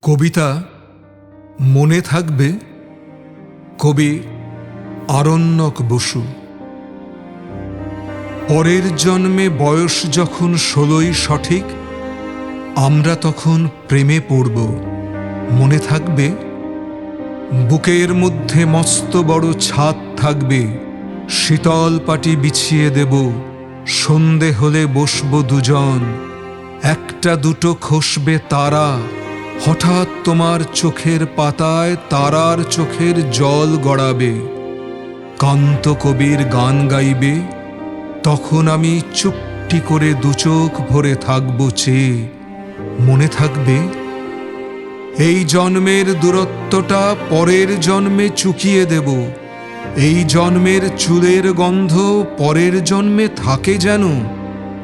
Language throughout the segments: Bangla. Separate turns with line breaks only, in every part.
কবিতা মনে থাকবে। কবি আরণ্যক বসু। পরের জন্মে বয়স যখন 16ই সঠিক, আমরা তখন প্রেমে পড়ব। মনে থাকবে। বুকের মধ্যে মস্ত বড় ছাদ থাকবে, শীতল পাটি বিছিয়ে দেব। সন্ধে হলে বসবো দুজন, একটা দুটো খসবে তারা। হঠাৎ তোমার চোখের পাতায় তারার চোখের জল গড়াবে। কান্ত কবির গান গাইবে, তখন আমি চুপটি করে দুচোখ ভরে থাকবো চেয়ে। মনে থাকবে। এই জন্মের দূরত্বটা পরের জন্মে চুকিয়ে দেব। এই জন্মের চুলের গন্ধ পরের জন্মে থাকে যেন।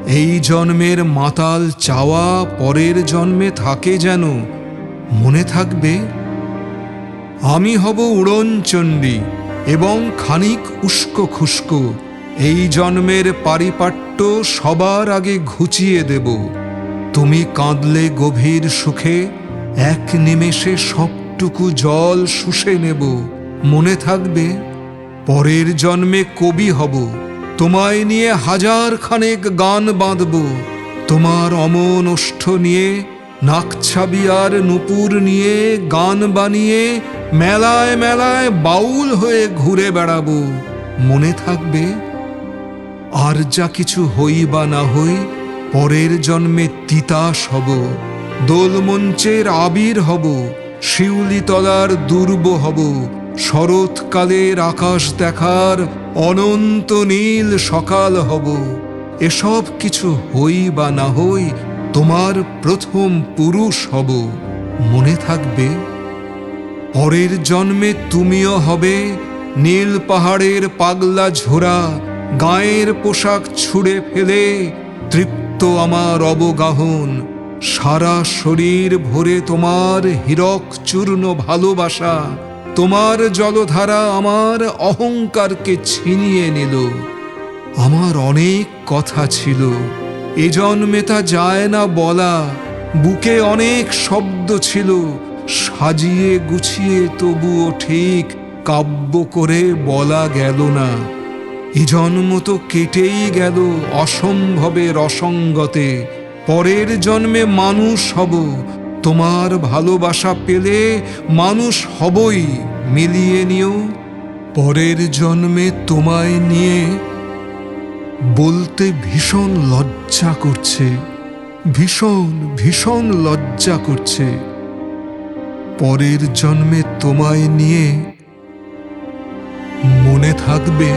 এই জন্মের মাতাল চাওয়া পরের জন্মে থাকে যেন। মনে থাকবে। আমি হব উড়নচণ্ডী এবং খানিক উস্কো খুস্কো। এই জন্মের পারিপাট্য সবার আগে ঘুচিয়ে দেব। তুমি কাঁদলে গভীর সুখে এক নিমেষে সবটুকু জল শুষে নেব। মনে থাকবে। পরের জন্মে কবি হব, তোমায় নিয়ে হাজার খানেক গান বাঁধব। তোমার অমন ওষ্ঠ নিয়ে, নাকছাবি আর নূপুর নিয়ে গান বানিয়ে মেলায় মেলায় বাউল হয়ে ঘুরে বেড়াবো। মনে থাকবে। আর যা কিছু হই বা না হই, পরের জন্মে তিতাস হব। দোলমঞ্চের আবির হব, শিউলিতলার দুর্ব হব। শরৎকালের আকাশ দেখার অনন্ত নীল সকাল হব। এসব কিছু হই বা না হই, তোমার প্রথম পুরুষ হব। মনে থাকবে। পরের জন্মে তুমিও হবে নীল পাহাড়ের পাগলা ঝোড়া। গায়ের পোশাক ছুঁড়ে ফেলে তৃপ্ত আমার অবগাহন। সারা শরীর ভরে তোমার হীরক চূর্ণ ভালোবাসা। তোমার জলধারা আমার অহংকারকে ছিনিয়ে নিল। আমার অনেক কথা ছিল, এ জন্মে তা যায় না বলা। বুকে অনেক শব্দ ছিল, সাজিয়ে গুছিয়ে তবুও ঠিক কাব্য করে বলা গেল না। এ জন্ম তো কেটেই গেল অসম্ভবের অসঙ্গতে। পরের জন্মে মানুষ হব, তোমার ভালোবাসা পেলে মানুষ হবই, মিলিয়ে নিও। পরের জন্মে তোমায় নিয়ে বলতে ভীষণ লজ্জা করছে, ভীষণ ভীষণ লজ্জা করছে। পরের জন্মে তোমায় নিয়ে। মনে থাকবে।